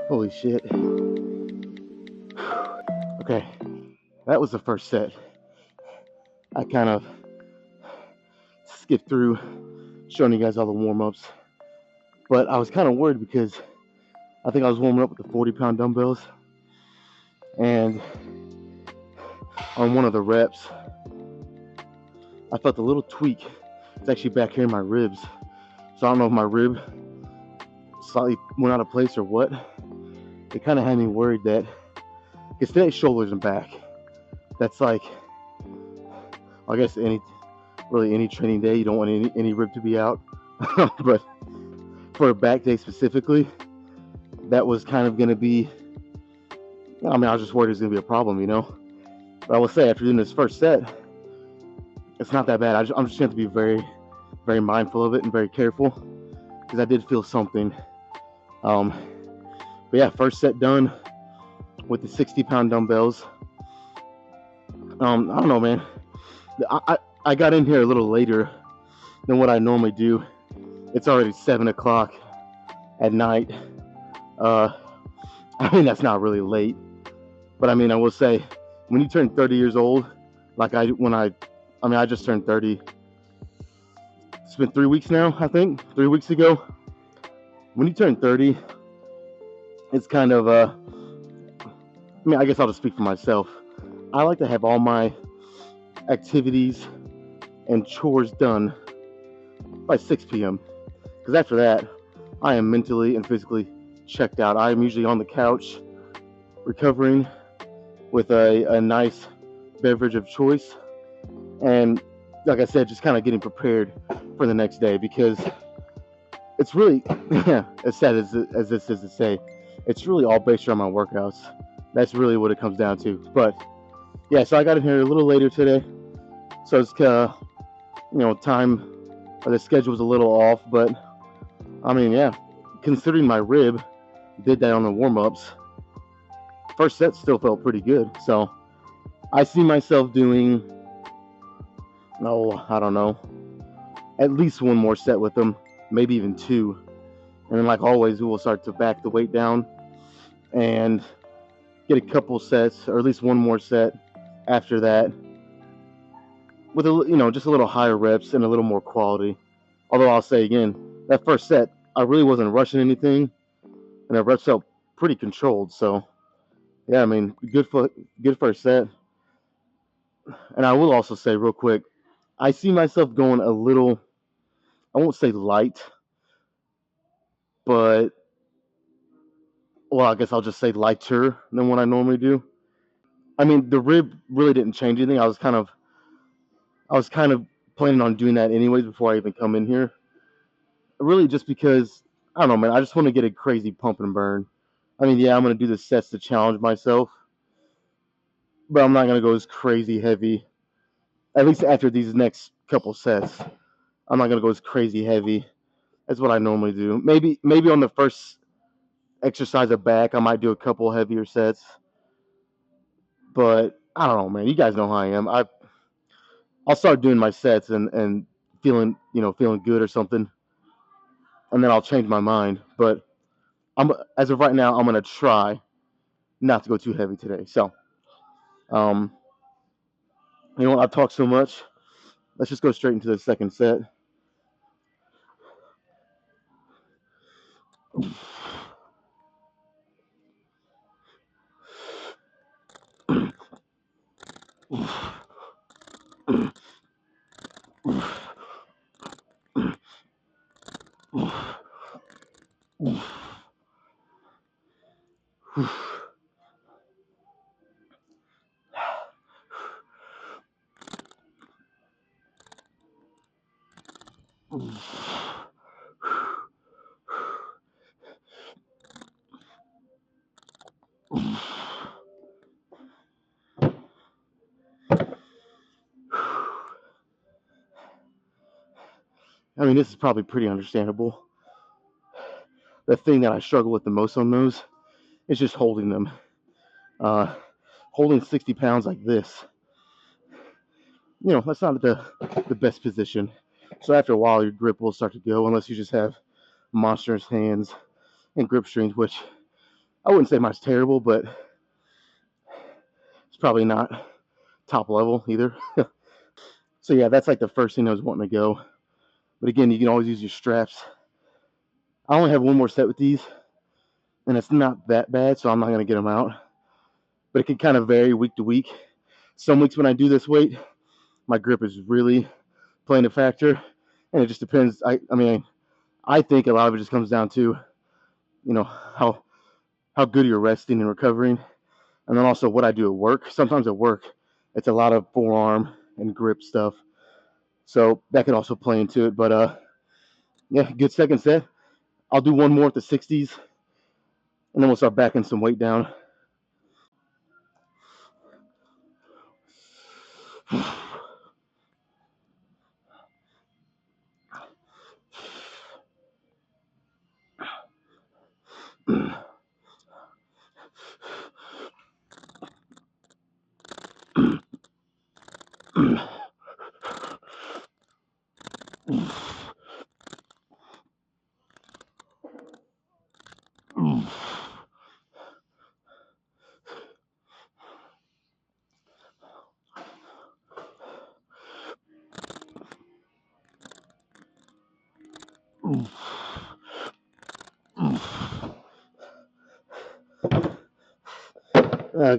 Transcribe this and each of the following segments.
Holy shit. Okay, that was the first set. I kind of skipped through showing you guys all the warm-ups, but I was kind of worried because I think I was warming up with the 40-pound dumbbells, and on one of the reps, I felt a little tweak. It's actually back here in my ribs, so I don't know if my rib slightly went out of place or what. It kind of had me worried that, because today's shoulders and back, that's like, I guess any training day, you don't want any rib to be out. But for a back day specifically, that was kind of going to be, I mean, I was just worried it was going to be a problem, you know. But I will say, after doing this first set, it's not that bad. I'm just going to be very, very mindful of it and very careful, because I did feel something. But yeah, first set done with the 60-pound dumbbells. I don't know, man. I got in here a little later than what I normally do. It's already 7 o'clock at night. I mean, that's not really late, but I mean, I will say, when you turn 30 years old, like I just turned 30. It's been 3 weeks now, I think, 3 weeks ago. When you turn 30, it's kind of, I mean, I guess I'll just speak for myself. I like to have all my activities and chores done by 6 p.m. Because after that, I am mentally and physically checked out. I am usually on the couch recovering with a nice beverage of choice, and like I said, just kind of getting prepared for the next day, because it's really, as sad as this is to say, it's really all based around my workouts. That's really what it comes down to. But yeah, so I got in here a little later today, so it's time, or the schedule was a little off, but I mean, yeah, considering my rib did that on the warm-ups, first set still felt pretty good. So I see myself doing, I don't know, at least one more set with them, maybe even 2. And then, like always, we will start to back the weight down and get a couple sets, or at least one more set after that, with just a little higher reps and a little more quality. Although I'll say again, that first set, I really wasn't rushing anything, and the reps felt pretty controlled. So yeah, I mean, good first set. And I will also say real quick, I see myself going a little, I won't say light, but, well, I guess I'll just say lighter than what I normally do. I mean, the rib really didn't change anything. I was kind of planning on doing that anyways before I even come in here. Really, just because, I don't know, man, I just want to get a crazy pump and burn. I mean, yeah, I'm going to do the sets to challenge myself, but I'm not going to go as crazy heavy. At least after these next couple sets, I'm not going to go as crazy heavy as what I normally do. Maybe on the first exercise of back, I might do a couple heavier sets. But I don't know, man. You guys know how I am. I'll start doing my sets and feeling good or something, and then I'll change my mind. But as of right now, I'm gonna try not to go too heavy today. So, you know what? I've talked so much. Let's just go straight into the second set. I mean, this is probably pretty understandable. The thing that I struggle with the most on those is just holding them. Holding 60 pounds like this, that's not the best position. So after a while, your grip will start to go unless you just have monstrous hands and grip strength, which I wouldn't say mine's terrible, but it's probably not top level either. So yeah, that's like the first thing I was wanting to go. But again, you can always use your straps. I only have one more set with these, and it's not that bad, so I'm not going to get them out. But it can kind of vary week to week. Some weeks when I do this weight, my grip is really playing a factor, and it just depends. I mean, I think a lot of it just comes down to, how good you're resting and recovering, and then also what I do at work. Sometimes at work, it's a lot of forearm and grip stuff, so that could also play into it. But yeah, good second set. I'll do one more at the 60s, and then we'll start backing some weight down.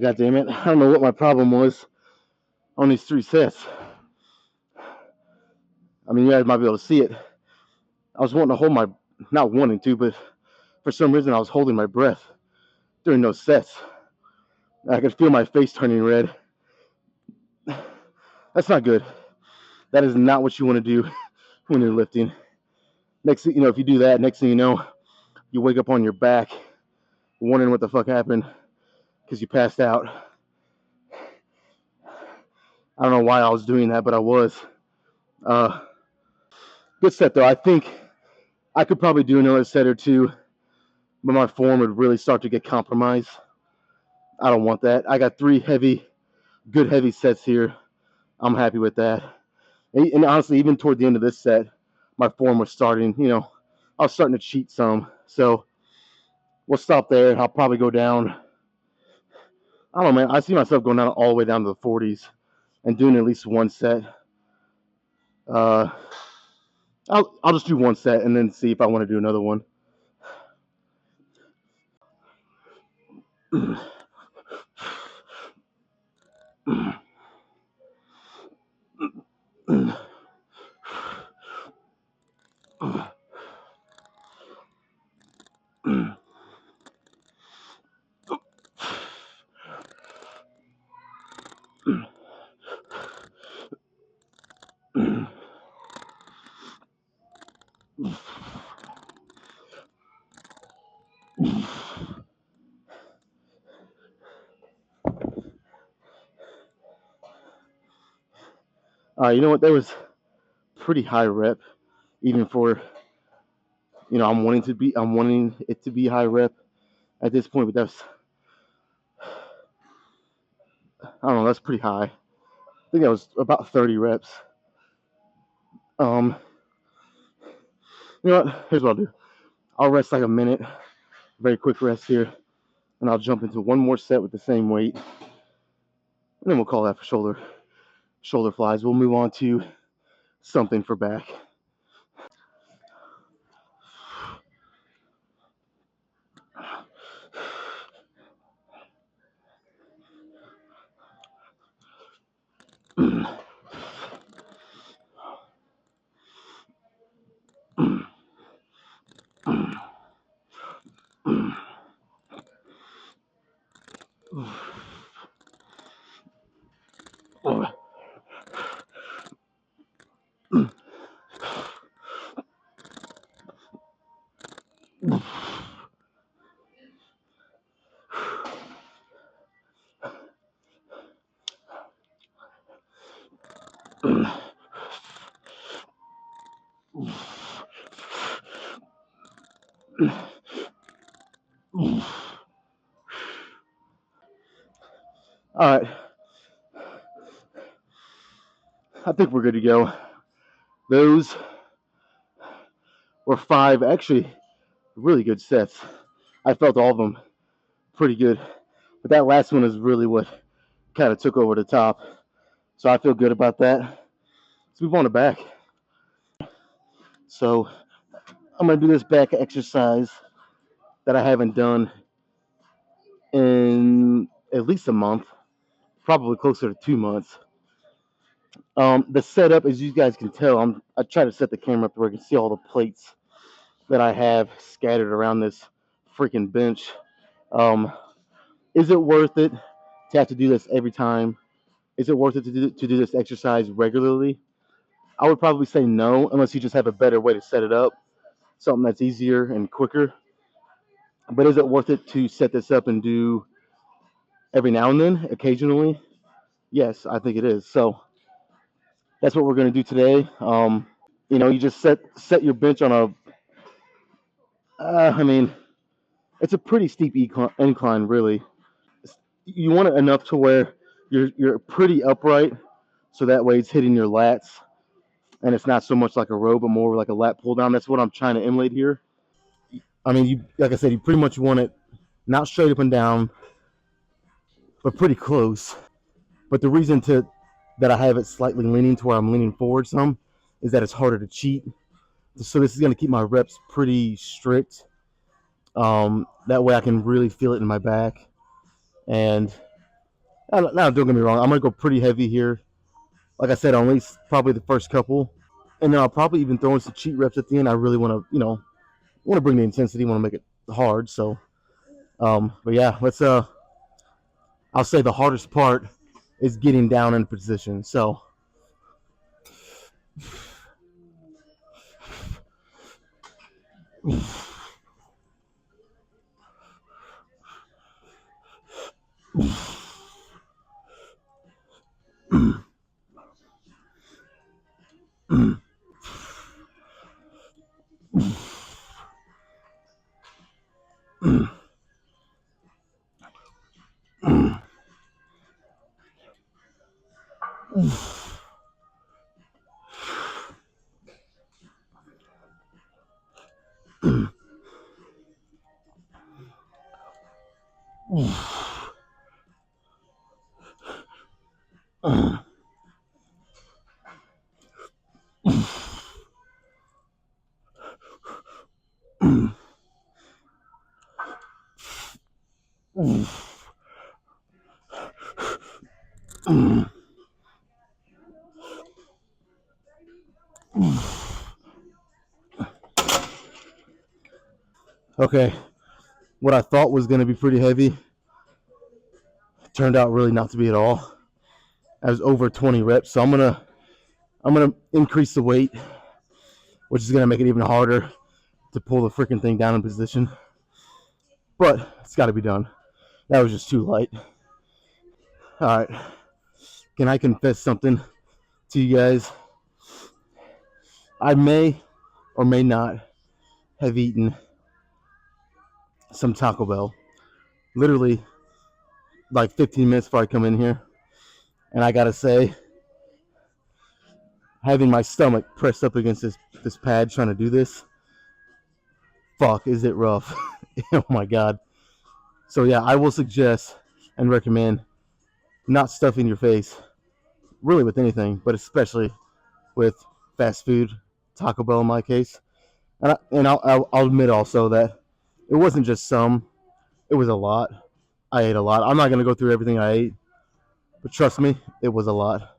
God damn it. I don't know what my problem was on these 3 sets. I mean, you guys might be able to see it. I was wanting to hold my, not wanting to, but for some reason I was holding my breath during those sets. I could feel my face turning red. That's not good. That is not what you want to do when you're lifting. If you do that, next thing you know, you wake up on your back wondering what the fuck happened because you passed out. I don't know why I was doing that, but I was. Good set though. I think I could probably do another set or two, but my form would really start to get compromised. I don't want that. I got 3 good heavy sets here. I'm happy with that. And honestly, even toward the end of this set, my form was starting, I was starting to cheat some. So we'll stop there. I'll probably go down. I don't know, man. I see myself going down all the way down to the 40s and doing at least one set. I'll just do one set and then see if I want to do another one. You know what? That was pretty high rep, even for I'm wanting it to be high rep at this point, but I don't know, that's pretty high. I think that was about 30 reps. You know what? Here's what I'll do. I'll rest like a minute, very quick rest here, and I'll jump into one more set with the same weight, and then we'll call that for shoulder flies. We'll move on to something for back. All right, I think we're good to go. Those were 5 actually really good sets. I felt all of them pretty good, but that last one is really what kind of took over the top. So I feel good about that. Let's move on to back. So I'm gonna do this back exercise that I haven't done in at least a month, probably closer to 2 months. The setup, as you guys can tell, I try to set the camera up where you can see all the plates that I have scattered around this freaking bench. Um, is it worth it to have to do this every time? Is it worth it to do this exercise regularly? I would probably say no, unless you just have a better way to set it up, something that's easier and quicker. But is it worth it to set this up and do every now and then, occasionally? Yes, I think it is. So that's what we're going to do today. You just set your bench on I mean, it's a pretty steep incline, really. You want it enough to where you're pretty upright, so that way it's hitting your lats, and it's not so much like a row, but more like a lat pull down. That's what I'm trying to emulate here. I mean, like I said, you pretty much want it not straight up and down, but pretty close. But the reason that I have it slightly leaning to where I'm leaning forward some is that it's harder to cheat. So this is going to keep my reps pretty strict. That way I can really feel it in my back. And now, don't get me wrong, I'm going to go pretty heavy here. Like I said, at least probably the first couple. And then I'll probably even throw in some cheat reps at the end. I really want to, want to bring the intensity, want to make it hard. So, but yeah, I'll say the hardest part is getting down in position. So, okay, what I thought was going to be pretty heavy turned out really not to be at all. I was over 20 reps, so I'm gonna increase the weight, which is gonna make it even harder to pull the freaking thing down in position. But it's got to be done. That was just too light. All right, can I confess something to you guys? I may or may not have eaten some Taco Bell. Literally, like 15 minutes before I come in here, and I gotta say, having my stomach pressed up against this pad trying to do this, fuck, is it rough? Oh my god. So yeah, I will suggest and recommend not stuffing your face, really with anything, but especially with fast food, Taco Bell in my case. And I'll admit also that it wasn't just some, it was a lot. I ate a lot. I'm not gonna go through everything I ate, but trust me, it was a lot.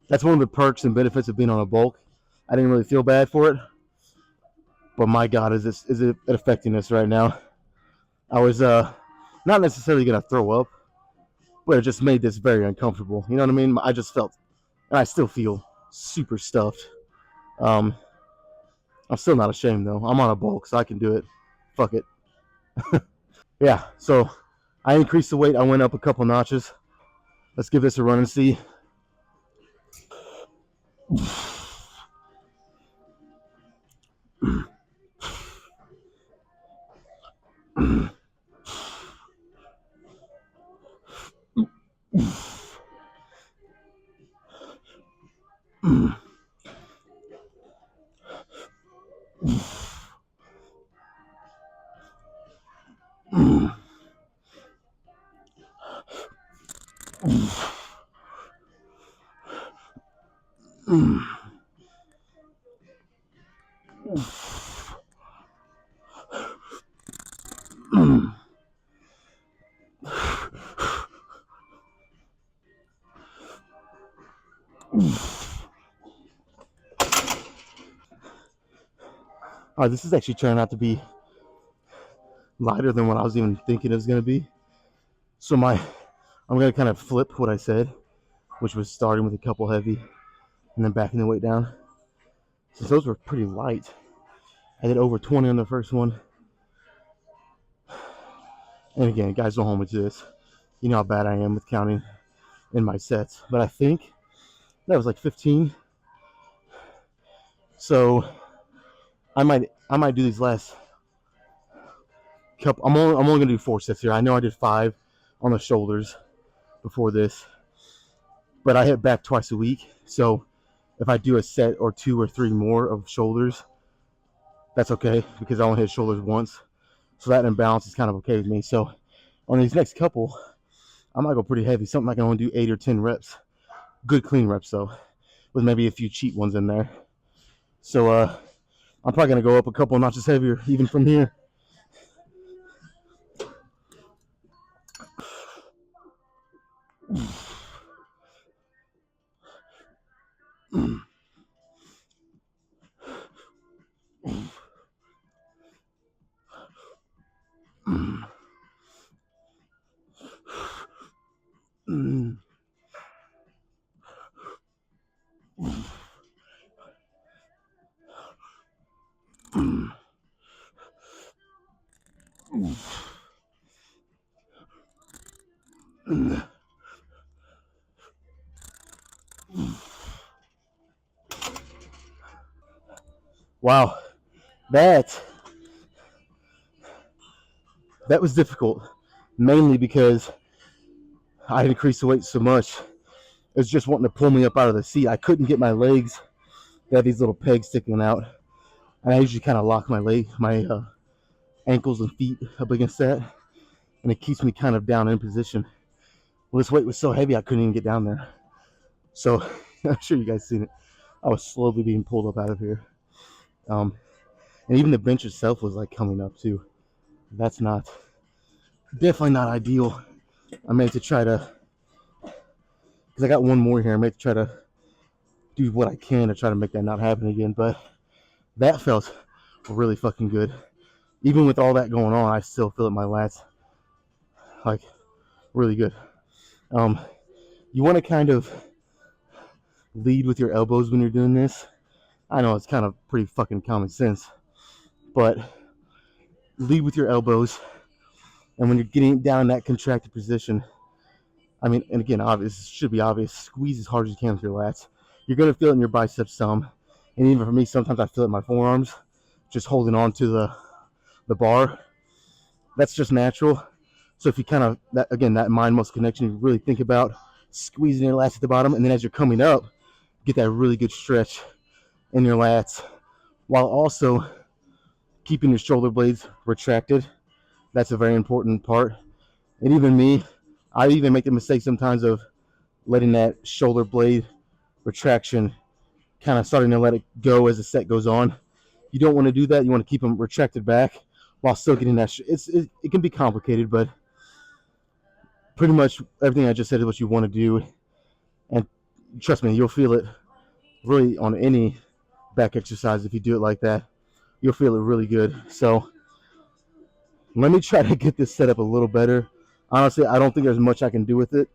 That's one of the perks and benefits of being on a bulk. I didn't really feel bad for it, but my God, is it affecting us right now? I was not necessarily gonna throw up, but it just made this very uncomfortable. You know what I mean? I just felt, and I still feel super stuffed. Um, I'm still not ashamed though. I'm on a bulk, so I can do it. Fuck it. Yeah. So I increased the weight. I went up a couple notches. Let's give this a run and see. All right, this is actually turning out to be lighter than what I was even thinking it was going to be. So I'm going to kind of flip what I said, which was starting with a couple heavy and then backing the weight down. Since those were pretty light, I did over 20 on the first one. And again, guys, don't hold me to this. You know how bad I am with counting in my sets, but I think that was like 15. So I might do these last couple. I'm only gonna do 4 sets here. I know I did 5 on the shoulders before this, but I hit back twice a week. So if I do a set or 2 or 3 more of shoulders, that's okay because I only hit shoulders once. So that imbalance is kind of okay with me. So on these next couple, I might go pretty heavy. Something I can only do 8 or 10 reps. Good clean reps though, with maybe a few cheat ones in there. So I'm probably gonna go up a couple notches heavier even from here. Wow, that was difficult, mainly because I had increased the weight so much. It was just wanting to pull me up out of the seat. I couldn't get my legs. They had these little pegs sticking out, and I usually kind of lock my ankles and feet up against that, and it keeps me kind of down in position. Well, this weight was so heavy I couldn't even get down there. So I'm sure you guys seen it. I was slowly being pulled up out of here, and even the bench itself was like coming up too. That's definitely not ideal. I meant to try to, because I got one more here. I meant to try to do what I can to try to make that not happen again. But that felt really fucking good. Even with all that going on, I still feel it in my lats like really good. You want to kind of lead with your elbows when you're doing this. I know it's kind of pretty fucking common sense, but lead with your elbows. And when you're getting down in that contracted position, I mean, and again, obvious, should be obvious, squeeze as hard as you can with your lats. You're going to feel it in your biceps some. And even for me, sometimes I feel it in my forearms, just holding on to the bar. That's just natural. So if you kind of, that mind muscle connection, you really think about squeezing your lats at the bottom. And then as you're coming up, get that really good stretch in your lats while also keeping your shoulder blades retracted. That's a very important part. And even me, I even make the mistake sometimes of letting that shoulder blade retraction kind of starting to let it go as the set goes on. You don't want to do that. You want to keep them retracted back while still getting that. It can be complicated, but pretty much everything I just said is what you want to do. And trust me, you'll feel it really on any back exercise if you do it like that. You'll feel it really good. So Let me try to get this set up a little better. Honestly, I don't think there's much I can do with it.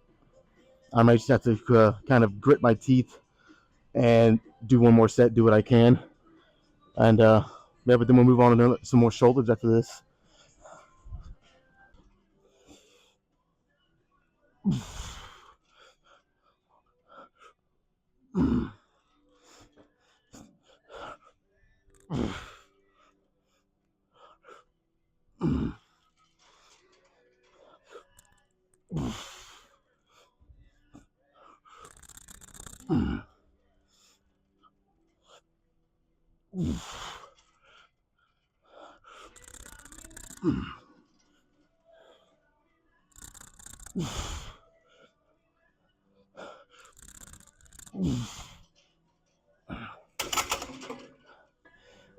I might just have to kind of grit my teeth and do one more set, do what I can, and yeah. But then we'll move on to some more shoulders after this.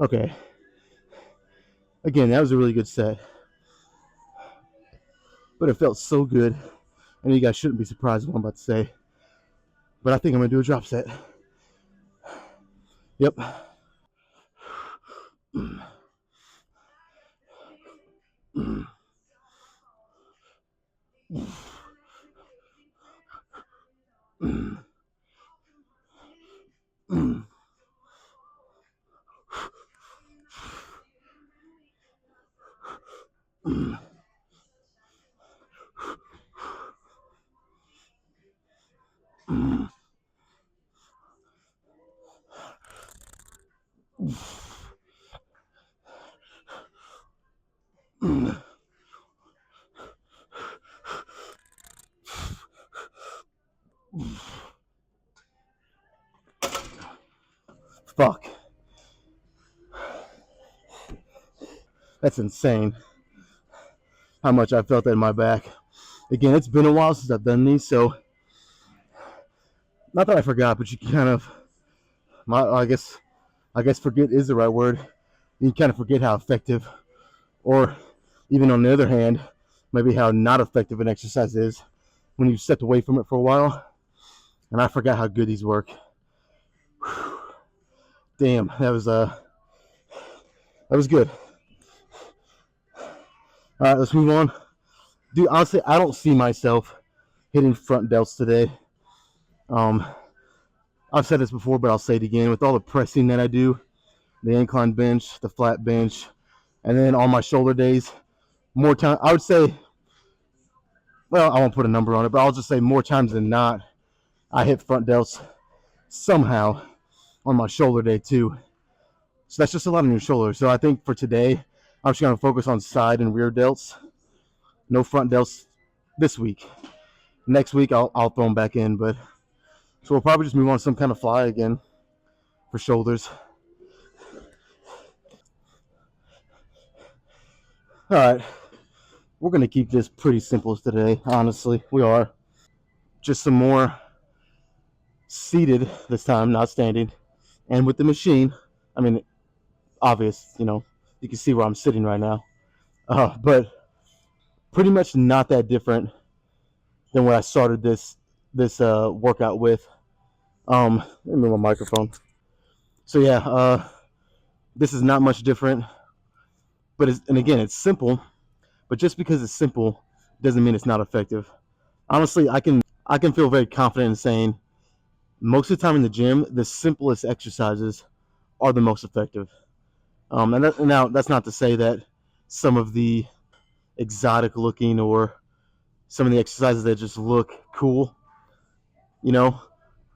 Okay. Again, that was a really good set, but it felt so good. And you guys shouldn't be surprised what I'm about to say, but I think I'm gonna do a drop set. Yep. Fuck. That's insane. How much I felt that in my back. Again, it's been a while since I've done these, so not that I forgot, but you kind of, I guess forget is the right word. You kind of forget how effective, or even on the other hand, maybe how not effective an exercise is when you stepped away from it for a while. And I forgot how good these work. Damn, that was good. All right, let's move on. Dude, honestly, I don't see myself hitting front delts today. Um, I've said this before, but I'll say it again. With all the pressing that I do, the incline bench, the flat bench, and then on my shoulder days, more time. I would say, well, I won't put a number on it, but I'll just say more times than not, I hit front delts somehow on my shoulder day too. So that's just a lot on your shoulder. So I think for today, I'm just gonna focus on side and rear delts. No front delts this week. Next week I'll throw them back in, but so we'll probably just move on to some kind of fly again for shoulders. All right, we're gonna keep this pretty simple today. Honestly, we are. Just some more seated this time, not standing, and with the machine. I mean, obvious, you can see where I'm sitting right now. But pretty much not that different than what I started this workout with. Let me move my microphone. So yeah, this is not much different, but and again, it's simple. But just because it's simple doesn't mean it's not effective. Honestly, I can feel very confident in saying most of the time in the gym, the simplest exercises are the most effective. Now that's not to say that some of the exotic looking or some of the exercises that just look cool, you know,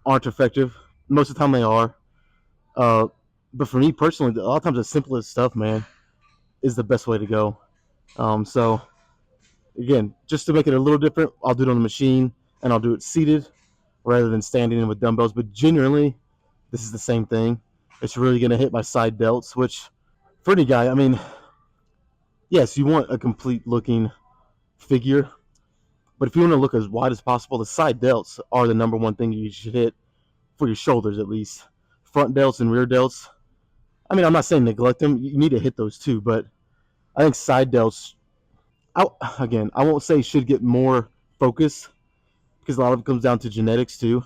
aren't effective. Most of the time they are. Uh, but for me personally, a lot of times the simplest stuff, man, is the best way to go. So again, just to make it a little different, I'll do it on the machine and I'll do it seated rather than standing with dumbbells. But generally, this is the same thing. It's really going to hit my side delts, which for any guy, I mean, yes, you want a complete looking figure, but if you want to look as wide as possible, the side delts are the number one thing you should hit for your shoulders at least. Front delts and rear delts. I mean, I'm not saying neglect them. You need to hit those too, but I think side delts, again, I won't say should get more focus because a lot of it comes down to genetics too.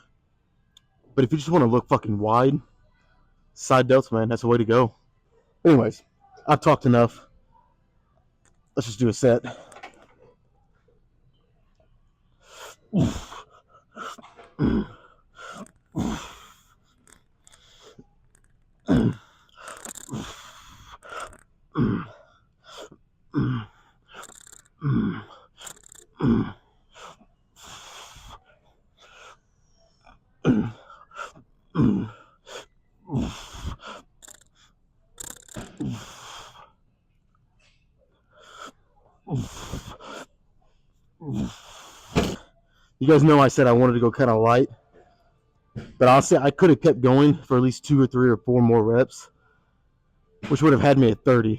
But if you just want to look fucking wide, side delts, man, that's the way to go. Anyways, I've talked enough. Let's just do a set. You guys know I said I wanted to go kind of light, but honestly, I could have kept going for at least 2 or 3 or 4 more reps, which would have had me at 30.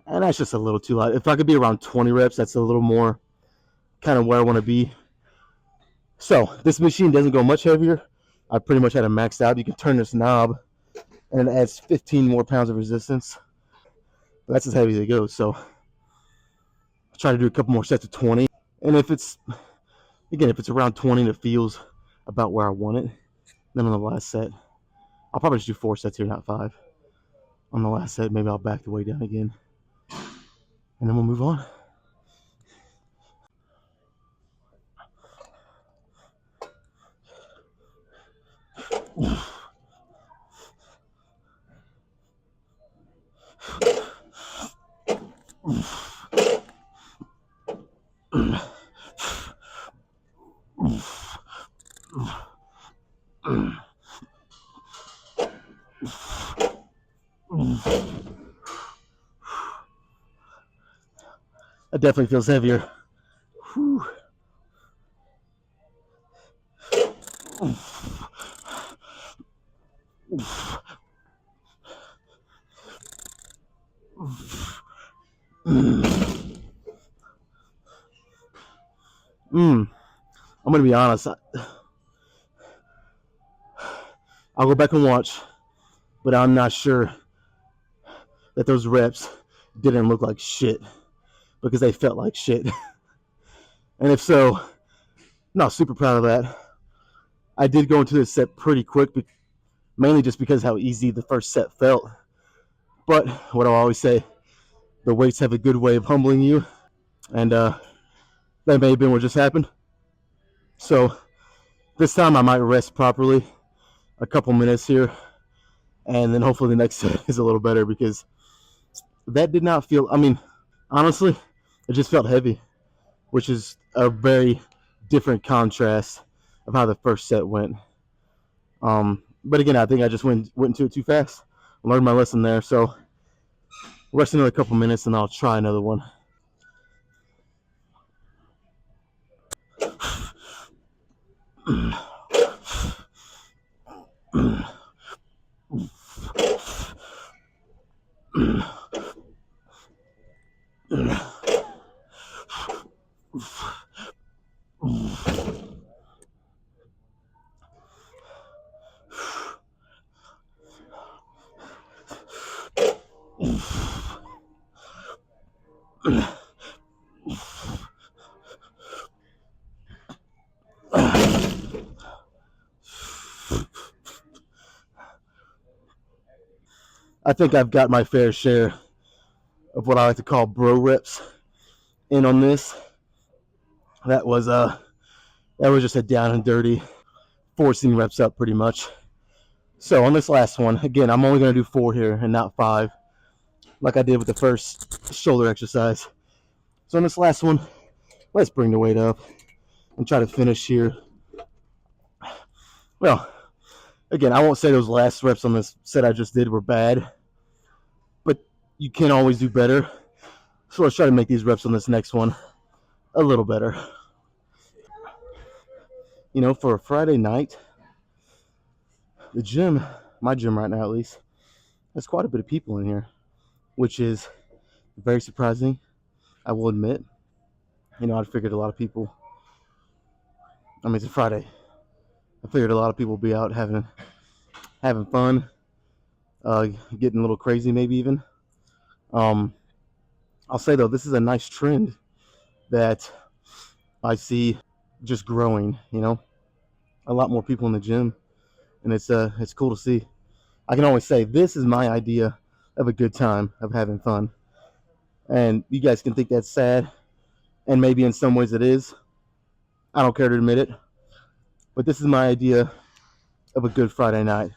And that's just a little too light. If I could be around 20 reps, that's a little more kind of where I want to be. So this machine doesn't go much heavier. I pretty much had it maxed out. You can turn this knob, and it adds 15 more pounds of resistance. But that's as heavy as it goes. So I'll try to do a couple more sets of 20. And if it's around 20 and it feels about where I want it, then on the last set, I'll probably just do 4 sets here, not 5. On the last set, maybe I'll back the weight down again, and then we'll move on. That definitely feels heavier. Whew. I'm gonna be honest. I'll go back and watch, but I'm not sure that those reps didn't look like shit because they felt like shit. And if so, I'm not super proud of that. I did go into this set pretty quick, mainly just because how easy the first set felt. But what I always say, the weights have a good way of humbling you, and that may have been what just happened. So this time I might rest properly, a couple minutes here, and then hopefully the next set is a little better because that did not feel. I mean, honestly, it just felt heavy, which is a very different contrast of how the first set went. But again, I think I just went into it too fast. I learned my lesson there, so rest another couple minutes and I'll try another one. I think I've got my fair share of what I like to call bro reps in on this. That was just a down and dirty, forcing reps up pretty much. So on this last one, again, I'm only going to do 4 here and not 5, like I did with the first shoulder exercise. So on this last one, let's bring the weight up and try to finish here. Well, again, I won't say those last reps on this set I just did were bad, but you can always do better. So let's try to make these reps on this next one a little better. You know, for a Friday night, the gym, my gym right now at least, has quite a bit of people in here, which is very surprising, I will admit. You know, I figured a lot of people, I mean, it's a Friday. I figured a lot of people would be out having fun, getting a little crazy maybe even. I'll say though, this is a nice trend that I see just growing, you know, a lot more people in the gym, and it's cool to see. I can always say this is my idea of a good time, of having fun. And you guys can think that's sad, and maybe in some ways it is. I don't care to admit it, but this is my idea of a good Friday night.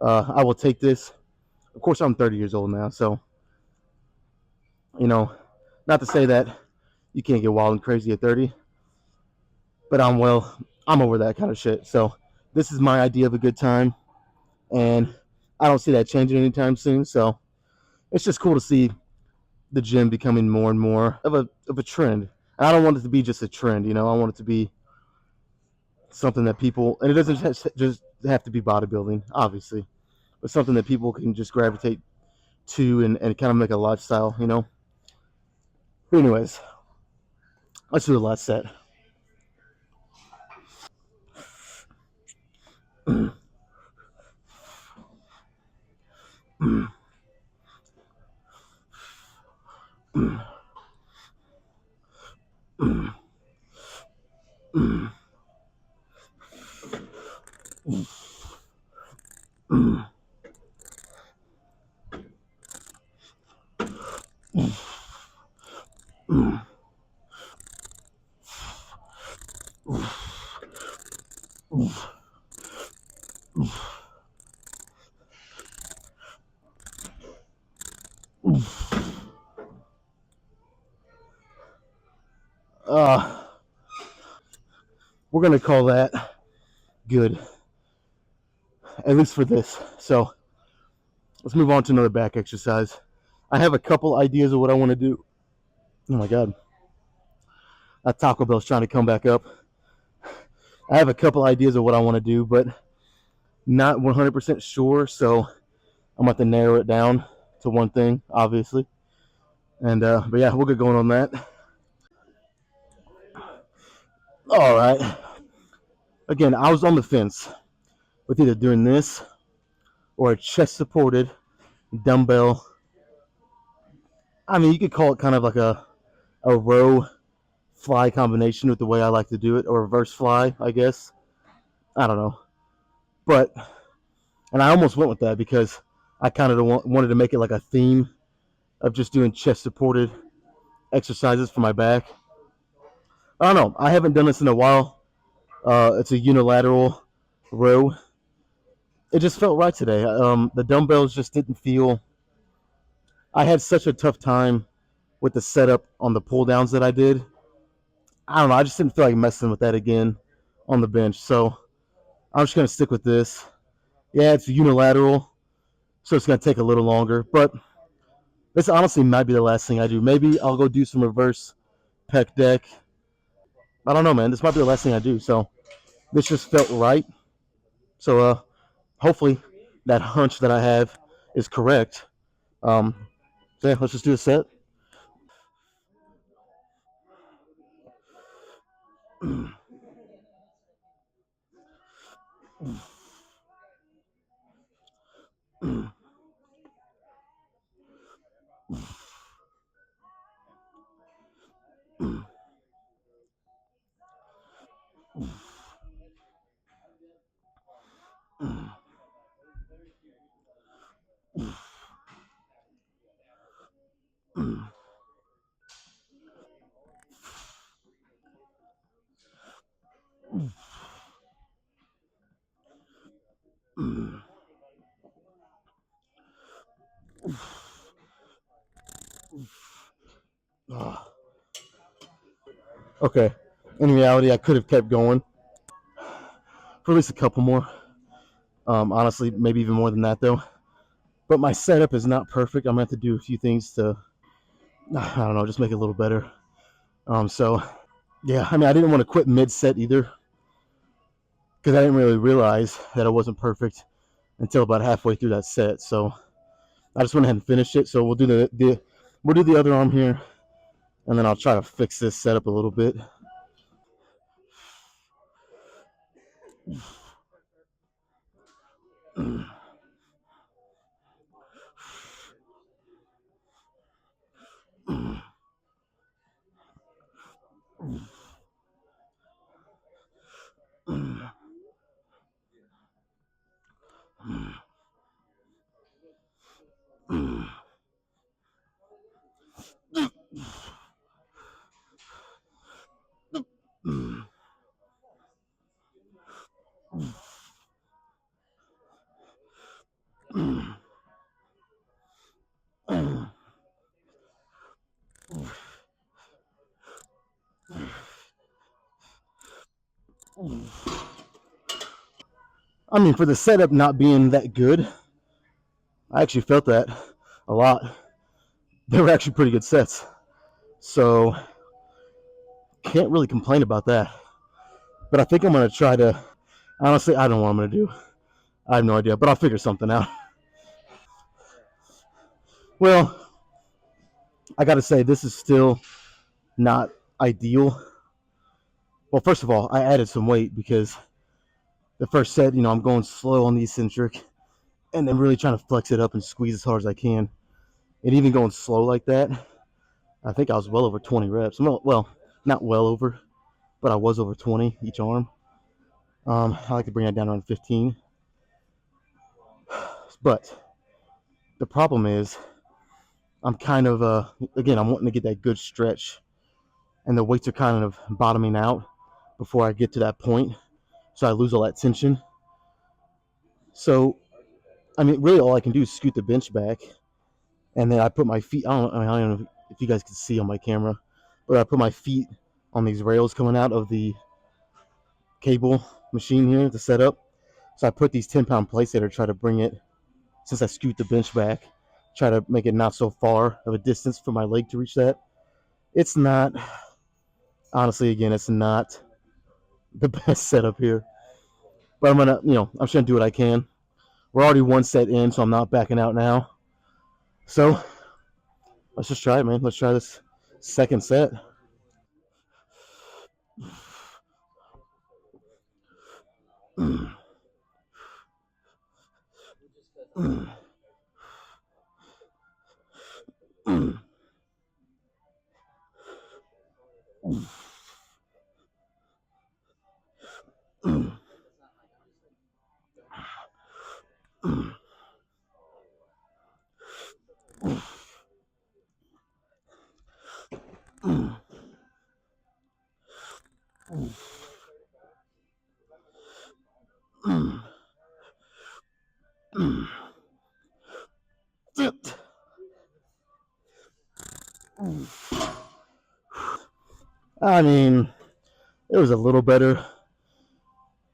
I will take this. Of course, I'm 30 years old now, so you know, not to say that you can't get wild and crazy at 30, but I'm over that kind of shit. So this is my idea of a good time, and I don't see that changing anytime soon. So it's just cool to see the gym becoming more and more of a trend. And I don't want it to be just a trend, I want it to be something that people, and it doesn't just have to be bodybuilding, obviously, but something that people can just gravitate to and kind of make a lifestyle. But anyways, let's do the last set. Uh, we're gonna call that good, at least for this. So let's move on to another back exercise. I have a couple ideas of what I want to do. Oh my god, that Taco Bell's trying to come back up. I have a couple ideas of what I want to do, but not 100% sure. So I'm going to have to narrow it down to one thing, obviously. And but yeah, we'll get going on that. All right. Again, I was on the fence with either doing this or a chest-supported dumbbell. I mean, you could call it kind of like a row fly combination with the way I like to do it, or reverse fly, I guess. I don't know, but and I almost went with that because I kind of wanted to make it like a theme of just doing chest-supported exercises for my back. I don't know. I haven't done this in a while. It's a unilateral row. It just felt right today. The dumbbells just didn't feel. I had such a tough time with the setup on the pull downs that I did. I don't know. I just didn't feel like messing with that again on the bench. So I'm just gonna stick with this. Yeah, it's unilateral, so it's gonna take a little longer. But this honestly might be the last thing I do. Maybe I'll go do some reverse pec deck. I don't know, man. This might be the last thing I do. So this just felt right. So hopefully that hunch that I have is correct. So yeah, let's just do a set. Okay. In reality, I could have kept going for at least a couple more. Honestly, maybe even more than that though. But my setup is not perfect. I'm gonna have to do a few things to, I don't know, just make it a little better. So yeah, I mean, I didn't want to quit mid set either because I didn't really realize that I wasn't perfect until about halfway through that set. So I just went ahead and finished it. So we'll do the other arm here, and then I'll try to fix this setup a little bit. I mean, for the setup not being that good, I actually felt that a lot. They were actually pretty good sets. So, can't really complain about that. But I think I'm going to try to. Honestly, I don't know what I'm going to do. I have no idea, but I'll figure something out. Well, I got to say, this is still not ideal. Well, first of all, I added some weight because the first set, I'm going slow on the eccentric and then really trying to flex it up and squeeze as hard as I can. And even going slow like that, I think I was well over 20 reps. Well, not well over, but I was over 20 each arm. I like to bring that down around 15. But the problem is, I'm kind of, again, I'm wanting to get that good stretch, and the weights are kind of bottoming out before I get to that point. So I lose all that tension. So, I mean, really all I can do is scoot the bench back, and then I put my feet, I don't know if you guys can see on my camera, but I put my feet on these rails coming out of the cable machine here, the setup. So I put these 10-pound plates there to try to bring it, since I scoot the bench back, try to make it not so far of a distance for my leg to reach that. It's not, honestly, again, it's not the best setup here. But I'm gonna, I'm just gonna do what I can. We're already one set in, so I'm not backing out now. So let's just try it, man. Let's try this second set. I mean, it was a little better,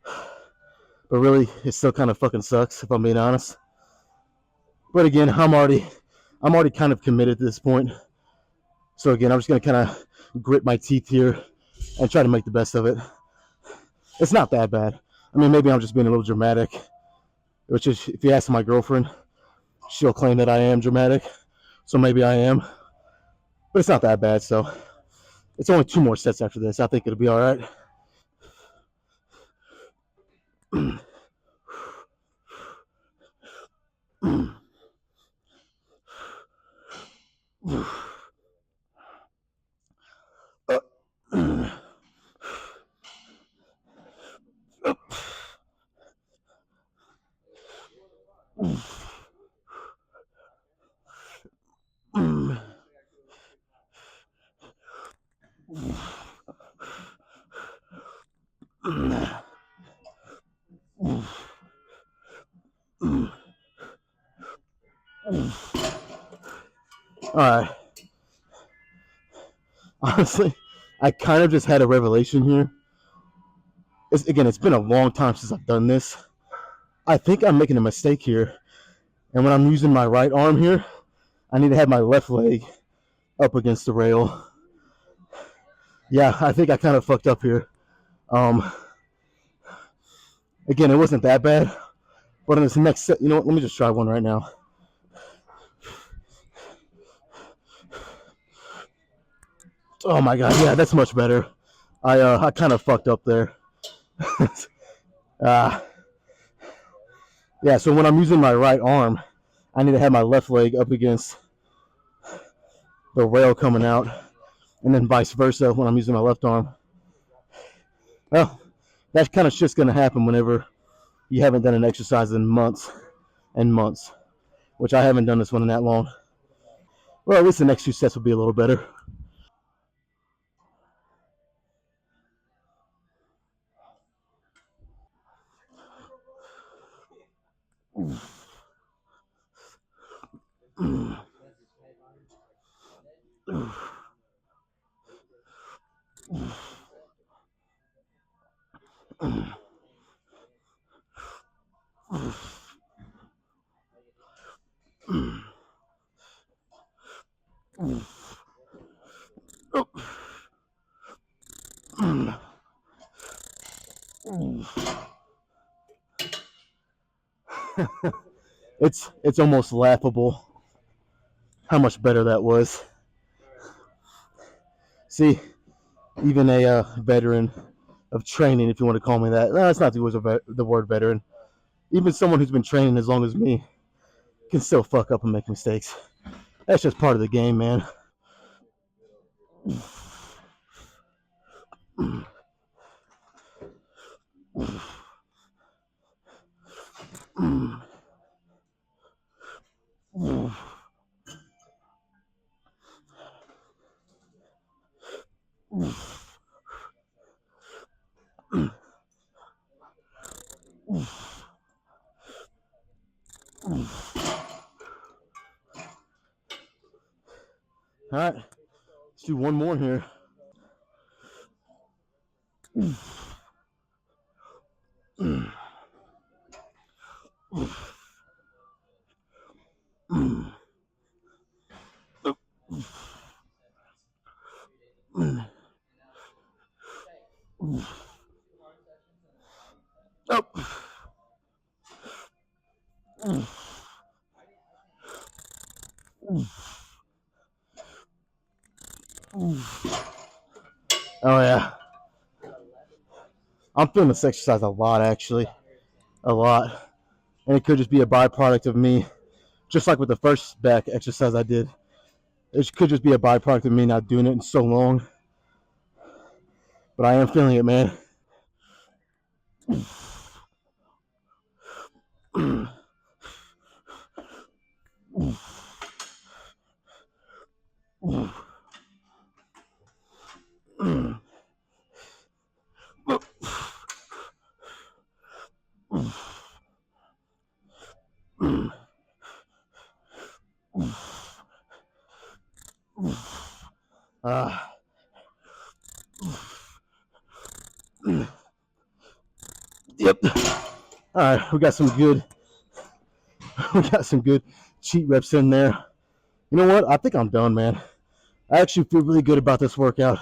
but really, it still kind of fucking sucks if I'm being honest. But again, I'm already kind of committed at this point. So again, I'm just gonna kind of grit my teeth here and try to make the best of it. It's not that bad. I mean, maybe I'm just being a little dramatic, which is, if you ask my girlfriend, she'll claim that I am dramatic. So maybe I am, but it's not that bad. So it's only 2 more sets after this. I think it'll be all right. All right. Honestly, I kind of just had a revelation here. It's been a long time since I've done this. I think I'm making a mistake here. And when I'm using my right arm here, I need to have my left leg up against the rail. Yeah, I think I kind of fucked up here. Um, Again, it wasn't that bad. But in this next set, you know what? Let me just try one right now. Oh my god, yeah, that's much better. I kind of fucked up there. uh, yeah, so when I'm using my right arm, I need to have my left leg up against the rail coming out, and then vice versa when I'm using my left arm. Well, that kind of shit's gonna happen whenever you haven't done an exercise in months and months, which I haven't done this one in that long. Well, at least the next 2 sets will be a little better. It's almost laughable how much better that was. See, even a veteran of training, if you want to call me that. No, that's not the word veteran. Even someone who's been training as long as me can still fuck up and make mistakes. That's just part of the game, man. All right, let's do one more here. Oh, oh yeah. I'm feeling this exercise a lot, actually. A lot. And it could just be a byproduct of me, just like with the first back exercise I did. It could just be a byproduct of me not doing it in so long. But I am feeling it, man. Uh, yep. All right, we got some good. We got some good cheat reps in there. You know what? I think I'm done, man. I actually feel really good about this workout.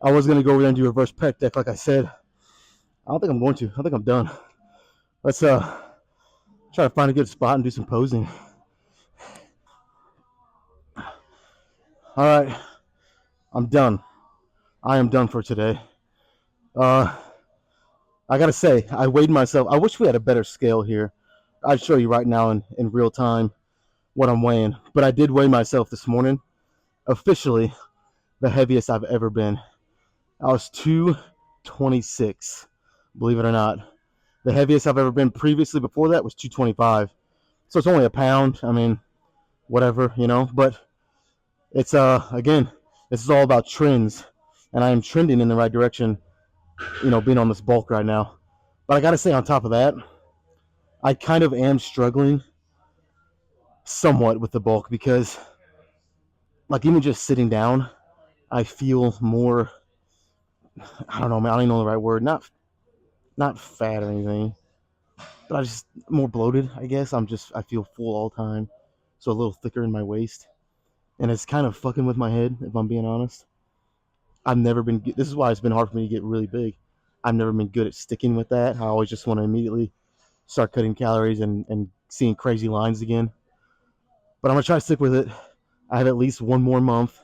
I was gonna go over there and do reverse pec deck, like I said. I don't think I'm going to. I think I'm done. Let's try to find a good spot and do some posing. All right, I'm done. I am done for today. Uh, I gotta say, I weighed myself. I wish we had a better scale here. I'd show you right now in real time what I'm weighing. But I did weigh myself this morning. Officially, the heaviest I've ever been. I was 226, believe it or not. The heaviest I've ever been previously before that was 225. So it's only a pound. I mean, whatever, you know. But it's, again, this is all about trends. And I am trending in the right direction, you know, being on this bulk right now. But I got to say, on top of that, I kind of am struggling somewhat with the bulk because, like, even just sitting down, I feel more, I don't know, man, I don't even know the right word. Not fat or anything, but I just more bloated, I guess. I feel full all the time, so a little thicker in my waist, and it's kind of fucking with my head, if I'm being honest. I've never been. This is why it's been hard for me to get really big. I've never been good at sticking with that. I always just want to immediately start cutting calories and seeing crazy lines again. But I'm gonna try to stick with it. I have at least one more month,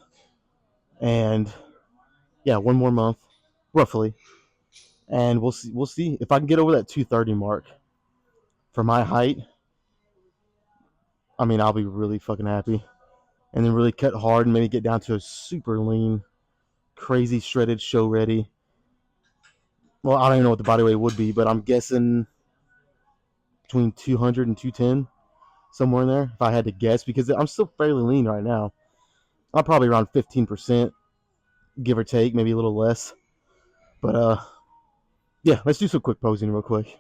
and yeah, one more month, roughly, and we'll see. We'll see if I can get over that 230 mark for my height. I mean, I'll be really fucking happy. And then really cut hard and maybe get down to a super lean, crazy shredded, show ready. Well, I don't even know what the body weight would be, but I'm guessing between 200 and 210, somewhere in there, if I had to guess, because I'm still fairly lean right now. I'm probably around 15%, give or take, maybe a little less. But yeah, let's do some quick posing real quick.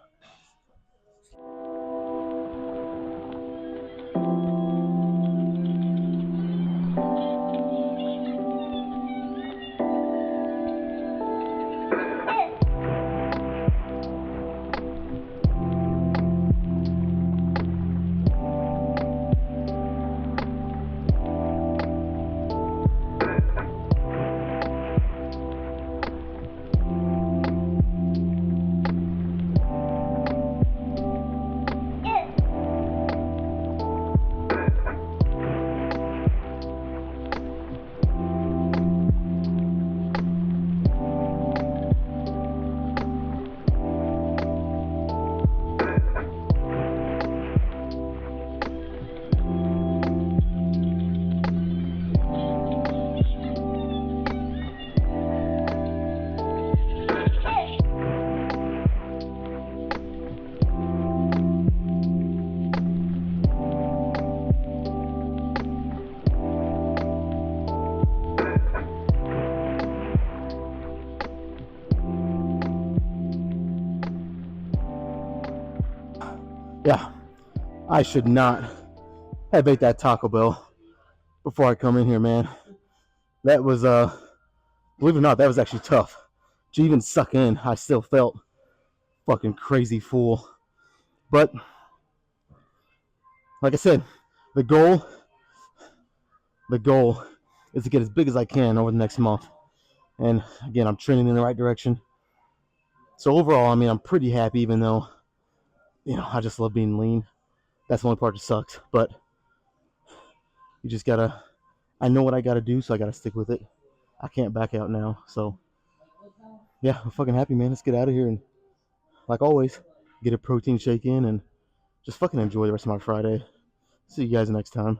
Yeah, I should not have ate that Taco Bell before I come in here, man. That was believe it or not, that was actually tough. To even suck in, I still felt fucking crazy full. But like I said, the goal, the goal is to get as big as I can over the next month. And again, I'm trending in the right direction. So overall, I mean, I'm pretty happy, even though, I just love being lean. That's the only part that sucks. But you just gotta, I know what I gotta do, so I gotta stick with it. I can't back out now. So yeah, I'm fucking happy, man. Let's get out of here and, like always, get a protein shake in and just fucking enjoy the rest of my Friday. See you guys next time.